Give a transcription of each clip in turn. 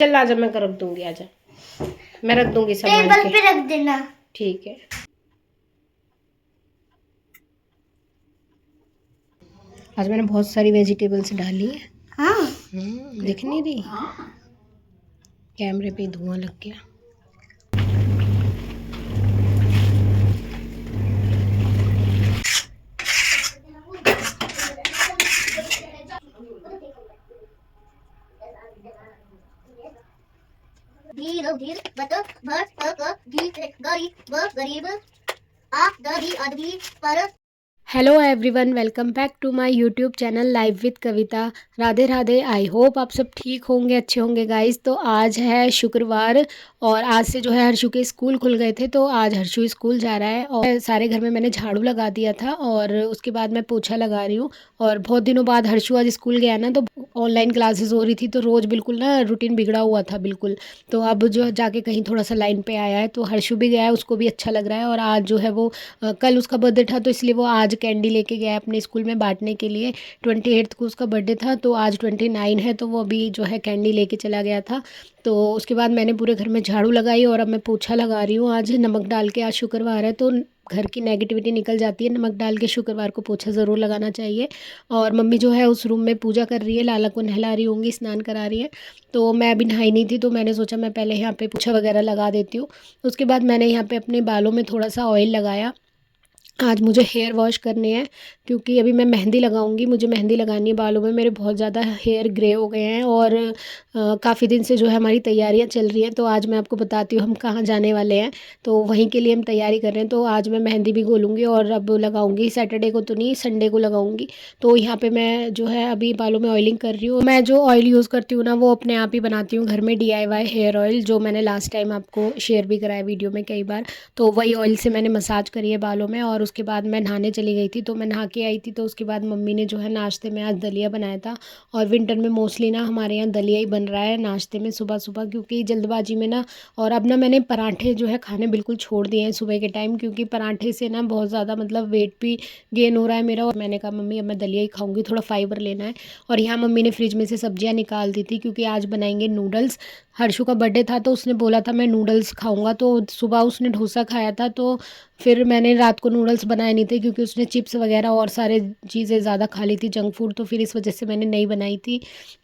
चल आजा, मैं रख दूंगी, आजा मैं रख दूंगी सामान टेबल पे रख देना। ठीक है। आज मैंने बहुत सारी वेजिटेबल्स डाली है। हाँ दिख नहीं रही, कैमरे पे धुआं लग गया। धीर धीर बत भट क धी गरीब गरीब आ दी आदमी पर। Hello everyone, welcome back to my YouTube channel live with Kavita. Radhe Radhe. I hope आप सब ठीक होंगे, अच्छे होंगे गाइस। तो आज है शुक्रवार और आज से जो है हर्षु के स्कूल खुल गए थे, तो आज हर्षु स्कूल जा रहा है। और सारे घर में मैंने झाड़ू लगा दिया था और उसके बाद मैं पोछा लगा रही हूँ। और बहुत दिनों बाद हर्षु आज स्कूल गया ना, तो ऑनलाइन क्लासेस हो रही थी, तो रोज़ बिल्कुल ना रूटीन बिगड़ा हुआ था बिल्कुल। तो अब जो जाके कहीं थोड़ा सा लाइन पे आया है, तो हर्षु भी गया है, उसको भी अच्छा लग रहा है। और आज जो है वो कल उसका बर्थडे था, तो इसलिए वो आज कैंडी लेके गया अपने स्कूल में बांटने के लिए। 28 को उसका बर्थडे था, तो आज 29 है, तो वो अभी जो है कैंडी लेके चला गया था। तो उसके बाद मैंने पूरे घर में झाड़ू लगाई और अब मैं पोछा लगा रही हूँ। आज नमक डाल के, आज शुक्रवार है तो घर की नेगेटिविटी निकल जाती है। नमक डाल के शुक्रवार को पोछा ज़रूर लगाना चाहिए। और मम्मी जो है उस रूम में पूजा कर रही है, लाला को नहला रही होंगी, स्नान करा रही है। तो मैं अभी नहाई नहीं थी, तो मैंने सोचा मैं पहले यहाँ पे पोछा वगैरह लगा देती हूँ। उसके बाद मैंने यहाँ पे अपने बालों में थोड़ा सा ऑयल लगाया। आज मुझे हेयर वॉश करने हैं क्योंकि अभी मैं मेहंदी लगाऊंगी। मुझे मेहंदी लगानी है बालों में, मेरे बहुत ज़्यादा हेयर ग्रे हो गए हैं और काफ़ी दिन से जो है हमारी तैयारियां चल रही हैं। तो आज मैं आपको बताती हूँ हम कहाँ जाने वाले हैं, तो वहीं के लिए हम तैयारी कर रहे हैं। तो आज मैं मेहंदी भी घोलूँगी और अब लगाऊंगी, सैटरडे को तो नहीं, संडे को लगाऊंगी। तो यहाँ पे मैं जो है अभी बालों में ऑयलिंग कर रही हूँ। मैं जो ऑयल यूज़ करती हूँ ना, वो अपने आप ही बनाती हूँ घर में, DIY हेयर ऑयल, जो मैंने लास्ट टाइम आपको शेयर भी कराया वीडियो में कई बार। तो वही ऑयल से मैंने मसाज करी है बालों में। और उसके बाद मैं नहाने चली गई थी, तो मैं नहा के आई थी। तो उसके बाद मम्मी ने जो है नाश्ते में आज दलिया बनाया था। और विंटर में मोस्टली ना हमारे यहाँ दलिया ही बन रहा है नाश्ते में सुबह सुबह, क्योंकि जल्दबाजी में ना। और अब ना मैंने पराठे जो है खाने बिल्कुल छोड़ दिए हैं सुबह के टाइम, क्योंकि पराठे से ना बहुत ज़्यादा मतलब वेट भी गेन हो रहा है मेरा। और मैंने कहा मम्मी अब मैं दलिया ही खाऊंगी, थोड़ा फाइबर लेना है। और यहाँ मम्मी ने फ्रिज में से सब्जियाँ निकाल दी थी, क्योंकि आज बनाएंगे नूडल्स। हर्षु का बर्थडे था, तो उसने बोला था मैं नूडल्स खाऊंगा, तो सुबह उसने डोसा खाया था। तो फिर मैंने रात को नूडल्स बनाए नहीं थे, क्योंकि उसने चिप्स वगैरह और सारे चीज़ें ज़्यादा खा ली थी, जंक फूड, तो फिर इस वजह से मैंने नहीं बनाई थी।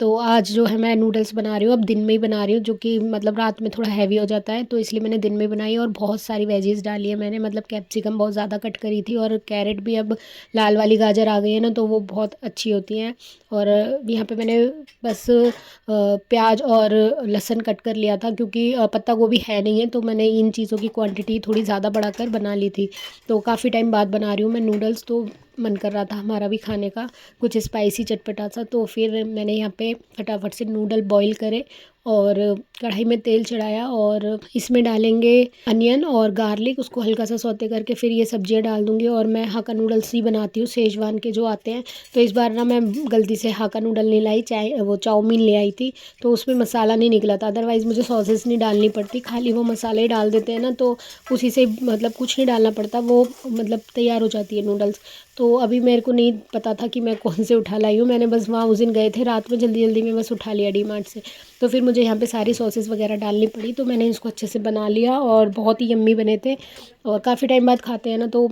तो आज जो है मैं नूडल्स बना रही हूँ, अब दिन में ही बना रही हूँ, जो कि मतलब रात में थोड़ा हैवी हो जाता है, तो इसलिए मैंने दिन में बनाई। और बहुत सारी वेजीज डाली है मैंने, मतलब कैप्सिकम बहुत ज़्यादा कट करी थी, और कैरेट भी, अब लाल वाली गाजर आ गई है ना, तो वो बहुत अच्छी होती हैं। और यहाँ पे मैंने बस प्याज और लहसुन कट कर लिया था, क्योंकि पत्ता गोभी है नहीं है, तो मैंने इन चीज़ों की क्वांटिटी थोड़ी ज़्यादा बढ़ाकर बना ली थी। तो काफ़ी टाइम बाद बना रही हूँ मैं नूडल्स, तो मन कर रहा था हमारा भी खाने का कुछ स्पाइसी चटपटा सा। तो फिर मैंने यहाँ पे फटाफट से नूडल बॉईल करे और कढ़ाई में तेल चढ़ाया, और इसमें डालेंगे अनियन और गार्लिक, उसको हल्का सा सौते करके फिर ये सब्जियां डाल दूंगी। और मैं हाक्का नूडल्स ही बनाती हूँ, शेजवान के जो आते हैं। तो इस बार ना मैं गलती से हाक्का नूडल नहीं लाई, चाहे वो चाउमीन ले आई थी, तो उसमें मसाला नहीं निकला था। अदरवाइज़ मुझे सॉसेस नहीं डालनी पड़ती, खाली वो मसाले ही डाल देते हैं ना, तो उसी से मतलब कुछ नहीं डालना पड़ता, वो मतलब तैयार हो जाती है नूडल्स। तो अभी मेरे को नहीं पता था कि मैं कौन से उठा लाई हूँ, मैंने बस वहाँ उस दिन गए थे रात में, जल्दी जल्दी में बस उठा लिया डीमार्ट से। तो फिर मुझे यहाँ पे सारी सॉसेस वगैरह डालनी पड़ी, तो मैंने इसको अच्छे से बना लिया और बहुत ही यम्मी बने थे। और काफ़ी टाइम बाद खाते हैं ना, तो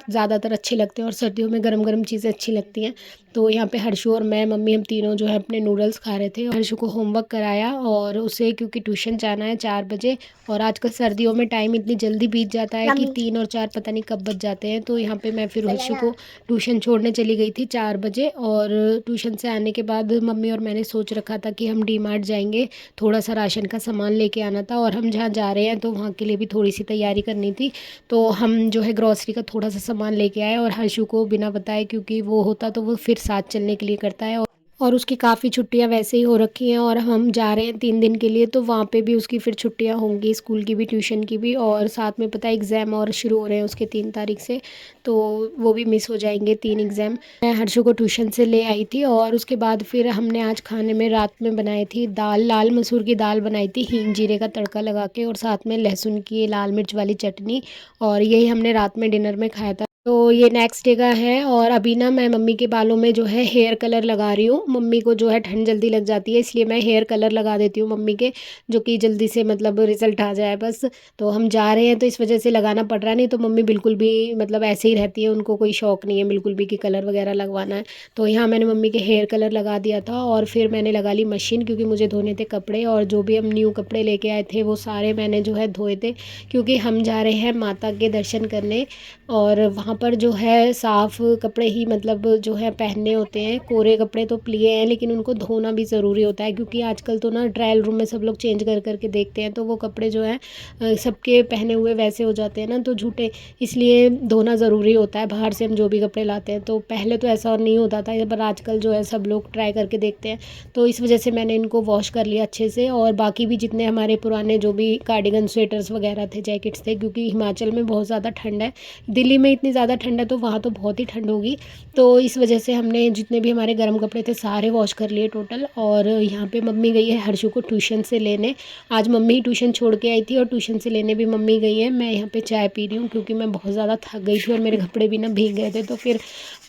ज़्यादातर अच्छे लगते हैं, और सर्दियों में गरम गरम चीज़ें अच्छी लगती हैं। तो यहाँ पे हर्षु और मैं, मम्मी, हम तीनों जो है अपने नूडल्स खा रहे थे। हर्षु को होमवर्क कराया और उसे, क्योंकि ट्यूशन जाना है 4 बजे। और आजकल सर्दियों में टाइम इतनी जल्दी बीत जाता है कि 3 और 4 पता नहीं कब बज जाते हैं। तो यहाँ पे मैं फिर हर्षु को ट्यूशन छोड़ने चली गई थी 4 बजे। और ट्यूशन से आने के बाद मम्मी और मैंने सोच रखा था कि हम डीमार्ट जाएंगे, थोड़ा सा राशन का सामान लेके आना था, और हम जहाँ जा रहे हैं तो वहाँ के लिए भी थोड़ी सी तैयारी करनी थी। तो हम जो है ग्रॉसरी का थोड़ा सा सामान लेके आए, और हर्षु को बिना बताए, क्योंकि वो होता तो वो फिर साथ चलने के लिए करता है। और उसकी काफ़ी छुट्टियां वैसे ही हो रखी हैं, और हम जा रहे हैं 3 दिन के लिए, तो वहाँ पे भी उसकी फिर छुट्टियां होंगी, स्कूल की भी ट्यूशन की भी। और साथ में पता है एग्ज़ाम और शुरू हो रहे हैं उसके 3 तारीख से, तो वो भी मिस हो जाएंगे 3 एग्ज़ाम। मैं हर्षु को ट्यूशन से ले आई थी, और उसके बाद फिर हमने आज खाने में रात में बनाई थी दाल, लाल मसूर की दाल बनाई थी हींग जीरे का तड़का लगा के, और साथ में लहसुन की लाल मिर्च वाली चटनी। और यही हमने रात में डिनर में खाया था। तो ये नेक्स्ट डे का है और अभी ना मैं मम्मी के बालों में जो है हेयर कलर लगा रही हूँ। मम्मी को जो है ठंड जल्दी लग जाती है, इसलिए मैं हेयर कलर लगा देती हूँ मम्मी के, जो कि जल्दी से मतलब रिज़ल्ट आ जाए बस। तो हम जा रहे हैं तो इस वजह से लगाना पड़ रहा है, नहीं तो मम्मी बिल्कुल भी मतलब ऐसे ही रहती है, उनको कोई शौक नहीं है बिल्कुल भी कि कलर वगैरह लगवाना है। तो यहाँ मैंने मम्मी के हेयर कलर लगा दिया था और फिर मैंने लगा ली मशीन, क्योंकि मुझे धोने थे कपड़े, और जो भी हम न्यू कपड़े लेके आए थे वो सारे मैंने जो है धोए थे, क्योंकि हम जा रहे हैं माता के दर्शन करने। और वहाँ पर जो है साफ़ कपड़े ही मतलब जो है पहनने होते हैं। कोरे कपड़े तो लिए हैं लेकिन उनको धोना भी ज़रूरी होता है, क्योंकि आजकल तो ना ट्रायल रूम में सब लोग चेंज कर कर के देखते हैं, तो वो कपड़े जो हैं सबके पहने हुए वैसे हो जाते हैं ना, तो झूठे, इसलिए धोना ज़रूरी होता है बाहर से हम जो भी कपड़े लाते हैं। तो पहले तो ऐसा नहीं होता था, पर आजकल जो है सब लोग ट्राई करके देखते हैं, तो इस वजह से मैंने इनको वॉश कर लिया अच्छे से। और बाकी भी जितने हमारे पुराने जो भी कार्डिगन स्वेटर्स वगैरह थे, जैकेट्स थे, क्योंकि हिमाचल में बहुत ज़्यादा ठंड है, दिल्ली में इतनी ज़्यादा ठंड है तो वहाँ तो बहुत ही ठंड होगी। तो इस वजह से हमने जितने भी हमारे गर्म कपड़े थे सारे वॉश कर लिए टोटल। और यहाँ पे मम्मी गई है हर्षु को ट्यूशन से लेने। आज मम्मी ही ट्यूशन छोड़ के आई थी और ट्यूशन से लेने भी मम्मी गई है। मैं यहाँ पे चाय पी रही हूँ क्योंकि मैं बहुत ज़्यादा थक गई थी और मेरे कपड़े भी ना भीग गए थे, तो फिर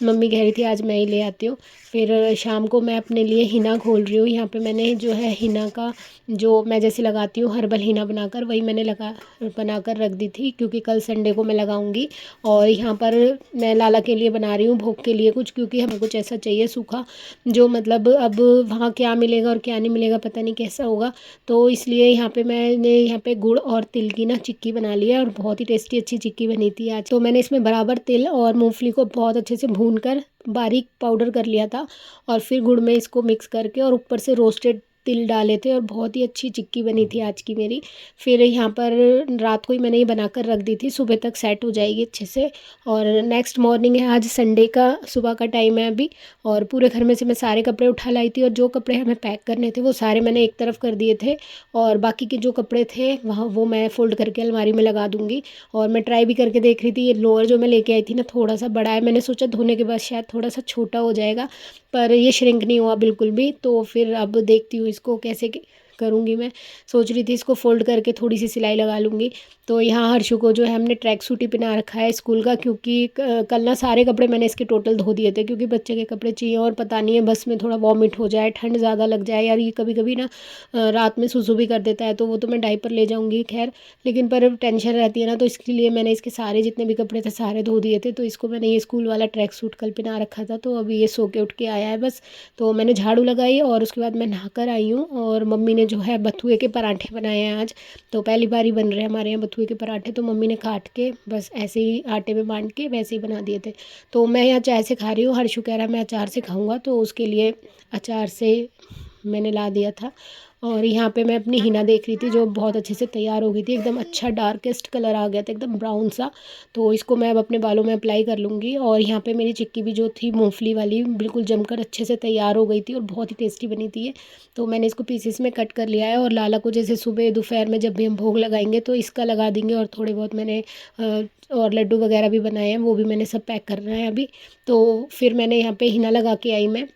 मम्मी कह रही थी आज मैं ही ले आती हूँ। फिर शाम को मैं अपने लिए हिना खोल रही हूँ। यहाँ पे मैंने जो है हिना का, जो मैं जैसे लगाती हूँ हर्बल हिना बनाकर, वही मैंने बनाकर रख दी थी, क्योंकि कल संडे को मैं लगाऊंगी। और यहाँ पर मैं लाला के लिए बना रही हूँ भोग के लिए कुछ, क्योंकि हमें कुछ ऐसा चाहिए सूखा, जो मतलब अब वहाँ क्या मिलेगा और क्या नहीं मिलेगा पता नहीं कैसा होगा। तो इसलिए यहाँ पे मैंने यहाँ पे गुड़ और तिल की ना चिक्की बना ली है, और बहुत ही टेस्टी अच्छी चिक्की बनी थी आज। तो मैंने इसमें बराबर तिल और मूंगफली को बहुत अच्छे से भून कर बारीक पाउडर कर लिया था, और फिर गुड़ में इसको मिक्स करके और ऊपर से रोस्टेड तिल डाले थे, और बहुत ही अच्छी चिक्की बनी थी आज की मेरी। फिर यहाँ पर रात को ही मैंने ये बना कर रख दी थी, सुबह तक सेट हो जाएगी अच्छे से। और नेक्स्ट मॉर्निंग है, आज संडे का सुबह का टाइम है अभी, और पूरे घर में से मैं सारे कपड़े उठा लाई थी, और जो कपड़े हमें पैक करने थे वो सारे मैंने एक तरफ कर दिए थे, और बाकी के जो कपड़े थे वहाँ वो मैं फ़ोल्ड करके अलमारी में लगा दूँगी। और मैं ट्राई भी करके देख रही थी, ये लोअर जो मैं लेके आई थी ना थोड़ा सा बड़ा है, मैंने सोचा धोने के बाद शायद थोड़ा सा छोटा हो जाएगा, पर ये श्रिंक नहीं हुआ बिल्कुल भी। तो फिर अब देखती हूँ इसको कैसे करूँगी। मैं सोच रही थी इसको फ़ोल्ड करके थोड़ी सी सिलाई लगा लूँगी। तो यहाँ हर्षु को जो है हमने ट्रैक सूट ही पहना रखा है स्कूल का, क्योंकि कल ना सारे कपड़े मैंने इसके टोटल धो दिए थे, क्योंकि बच्चे के कपड़े चाहिए, और पता नहीं है बस में थोड़ा वॉमिट हो जाए, ठंड ज़्यादा लग जाए यार, ये कभी कभी ना रात में सुसु भी कर देता है, तो वो तो मैं डायपर ले जाऊँगी खैर, लेकिन पर टेंशन रहती है ना, तो इसके लिए मैंने इसके सारे जितने भी कपड़े थे सारे धो दिए थे। तो इसको मैंने ये स्कूल वाला ट्रैक सूट कल पहना रखा था, तो अभी ये सो के उठ के आया है बस। तो मैंने झाड़ू लगाई और उसके बाद मैं नहाकर आई हूँ, और मम्मी ने जो है बथुए के पराठे बनाए हैं आज। तो पहली बार ही बन रहे हैं हमारे यहाँ बथुए के पराठे, तो मम्मी ने काट के बस ऐसे ही आटे में बांध के वैसे ही बना दिए थे। तो मैं यहाँ चाय से खा रही हूँ, हर्षु कह रहा है मैं अचार से खाऊंगा, तो उसके लिए अचार से मैंने ला दिया था। और यहाँ पे मैं अपनी हिना देख रही थी, जो बहुत अच्छे से तैयार हो गई थी, एकदम अच्छा डार्केस्ट कलर आ गया था, एकदम ब्राउन सा। तो इसको मैं अब अपने बालों में अप्लाई कर लूँगी। और यहाँ पे मेरी चिक्की भी जो थी मूंगफली वाली बिल्कुल जमकर अच्छे से तैयार हो गई थी, और बहुत ही टेस्टी बनी थी ये। तो मैंने इसको पीसेस में कट कर लिया है, और लाला को जैसे सुबह दोपहर में जब भी हम भोग लगाएंगे तो इसका लगा देंगे, और थोड़े बहुत मैंने और लड्डू वगैरह भी बनाए हैं, वो भी मैंने सब पैक करना है अभी। तो फिर मैंने यहाँ पे हिना लगा के आई मैं,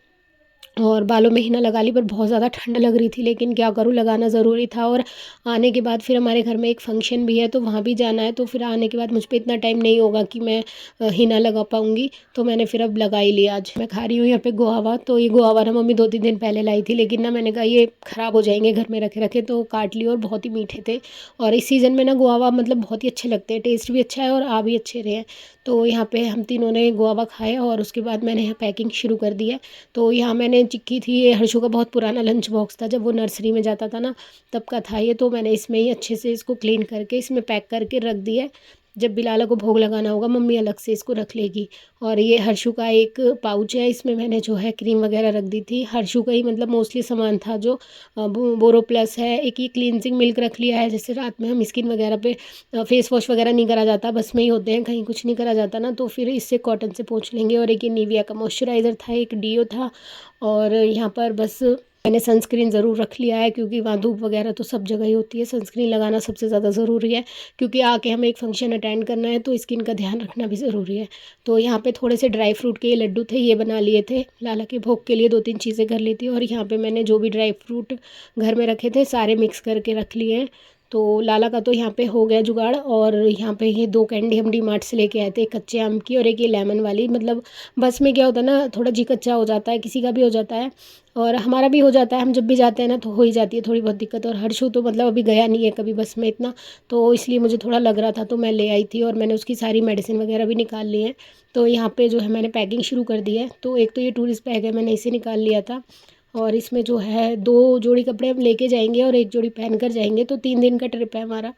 और बालों में हिना लगा ली, पर बहुत ज़्यादा ठंड लग रही थी, लेकिन क्या करूँ लगाना ज़रूरी था। और आने के बाद फिर हमारे घर में एक फ़ंक्शन भी है, तो वहाँ भी जाना है, तो फिर आने के बाद मुझ पे इतना टाइम नहीं होगा कि मैं हिना लगा पाऊँगी। तो मैंने फिर अब लगा ही लिया। आज मैं खा रही हूँ यहाँ पे गुआवा। तो ये गुआवा ना मम्मी 2-3 दिन पहले लाई थी, लेकिन ना मैंने कहा ये ख़राब हो जाएंगे घर में रखे रखे, तो काट लिए, और बहुत ही मीठे थे। और इस सीज़न में ना गुआवा मतलब बहुत ही अच्छे लगते हैं, टेस्ट भी अच्छा है और आ भी अच्छे रहे हैं। तो यहाँ पे हम तीनों ने गुआवा खाया, और उसके बाद मैंने यहाँ पैकिंग शुरू कर दी है। तो यहाँ मैंने चिक्की थी, ये हर्षु का बहुत पुराना लंच बॉक्स था, जब वो नर्सरी में जाता था ना तब का था ये। तो मैंने इसमें ही अच्छे से इसको क्लीन करके इसमें पैक करके रख दिया है। जब भी लाला को भोग लगाना होगा मम्मी अलग से इसको रख लेगी। और ये हर्षु का एक पाउच है, इसमें मैंने जो है क्रीम वगैरह रख दी थी। हर्षु का ही मतलब मोस्टली सामान था, जो बोरो प्लस है। एक ये क्लींजिंग मिल्क रख लिया है, जैसे रात में हम स्किन वगैरह पे फेस वॉश वगैरह नहीं करा जाता, बस में ही होते हैं, कहीं कुछ नहीं करा जाता ना, तो फिर इससे कॉटन से पोंछ लेंगे। और एक ये निविया का मॉइस्चराइज़र था, एक डीओ था, और यहाँ पर बस मैंने सनस्क्रीन ज़रूर रख लिया है, क्योंकि वहाँ धूप वगैरह तो सब जगह ही होती है, सनस्क्रीन लगाना सबसे ज़्यादा ज़रूरी है, क्योंकि आके हमें एक फंक्शन अटेंड करना है, तो स्किन का ध्यान रखना भी ज़रूरी है। तो यहाँ पे थोड़े से ड्राई फ्रूट के लड्डू थे, ये बना लिए थे लाला के भोग के लिए, 2-3 चीज़ें कर ली थी। और यहाँ पे मैंने जो भी ड्राई फ्रूट घर में रखे थे सारे मिक्स करके रख लिए हैं। तो लाला का तो यहाँ पे हो गया जुगाड़। और यहाँ पे ये 2 कैंडी हम डी मार्ट से लेके आए थे, एक कच्चे आम की और एक ये लेमन वाली। मतलब बस में क्या होता है ना, थोड़ा जी कच्चा हो जाता है, किसी का भी हो जाता है और हमारा भी हो जाता है। हम जब भी जाते हैं ना तो हो ही जाती है थोड़ी बहुत दिक्कत। और हर्षु तो मतलब अभी गया नहीं है कभी बस में इतना, तो इसलिए मुझे थोड़ा लग रहा था तो मैं ले आई थी और मैंने उसकी सारी मेडिसिन वगैरह भी निकाल ली है। तो यहाँ पे जो है मैंने पैकिंग शुरू कर दी है। तो एक तो ये टूरिस्ट बैग है, मैंने इसे निकाल लिया था और इसमें जो है 2 जोड़ी कपड़े हम लेके जाएंगे और 1 जोड़ी पहन कर जाएंगे। तो 3 दिन का ट्रिप है हमारा।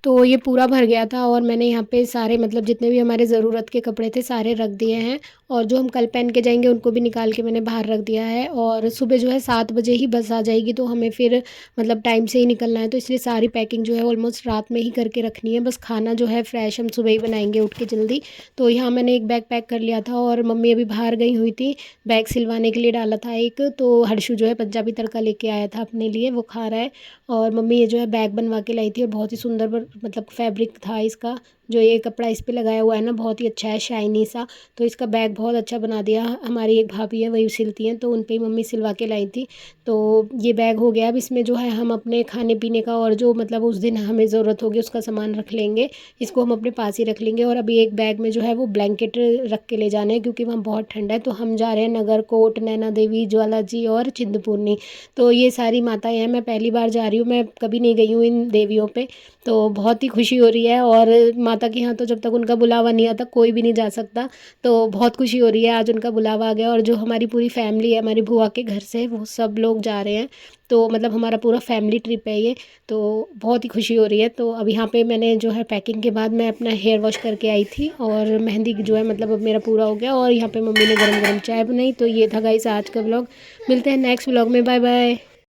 तो ये पूरा भर गया था और मैंने यहाँ पे सारे मतलब जितने भी हमारे ज़रूरत के कपड़े थे सारे रख दिए हैं। और जो हम कल पहन के जाएंगे उनको भी निकाल के मैंने बाहर रख दिया है। और सुबह जो है 7 बजे ही बस आ जाएगी, तो हमें फिर मतलब टाइम से ही निकलना है, तो इसलिए सारी पैकिंग जो है ऑलमोस्ट रात में ही करके रखनी है। बस खाना जो है फ्रेश हम सुबह ही बनाएंगे उठ के जल्दी। तो यहाँ मैंने एक बैग पैक कर लिया था और मम्मी अभी बाहर गई हुई थी, बैग सिलवाने के लिए डाला था एक। तो हर्षु जो है पंजाबी तड़का लेके आया था अपने लिए, वो खा रहा है। और मम्मी ये जो है बैग बनवा के लाई थी और बहुत ही सुंदर मतलब फैब्रिक था इसका। जो ये कपड़ा इस पे लगाया हुआ है ना बहुत ही अच्छा है, शाइनी सा। तो इसका बैग बहुत अच्छा बना दिया। हमारी एक भाभी है वही सिलती हैं, तो उन पे ही मम्मी सिलवा के लाई थी। तो ये बैग हो गया। अब इसमें जो है हम अपने खाने पीने का और जो मतलब उस दिन हमें ज़रूरत होगी उसका सामान रख लेंगे। इसको हम अपने पास ही रख लेंगे। और अभी एक बैग में जो है वो ब्लैंकेट रख के ले जाने हैं क्योंकि वहाँ बहुत ठंडा है। तो हम जा रहे हैं नगरकोट, नैना देवी, ज्वाला जी और चिंतपूर्णी। तो ये सारी माताएं हैं, मैं पहली बार जा रही हूँ, मैं कभी नहीं गई हूँ इन देवियों पे। तो बहुत ही खुशी हो रही है। और माता के यहाँ तो जब तक उनका बुलावा नहीं आता कोई भी नहीं जा सकता। तो बहुत खुशी हो रही है, आज उनका बुलावा आ गया। और जो हमारी पूरी फैमिली है हमारी बुआ के घर से, वो सब लोग जा रहे हैं। तो मतलब हमारा पूरा फैमिली ट्रिप है ये। तो बहुत ही खुशी हो रही है। तो अब यहाँ पे मैंने जो है पैकिंग के बाद मैं अपना हेयर वॉश करके आई थी और मेहंदी जो है मतलब अब मेरा पूरा हो गया। और यहाँ पे मम्मी ने गरम गरम चाय बनाई। तो ये था गाइस आज का व्लॉग। मिलते हैं नेक्स्ट व्लॉग में, बाय बाय।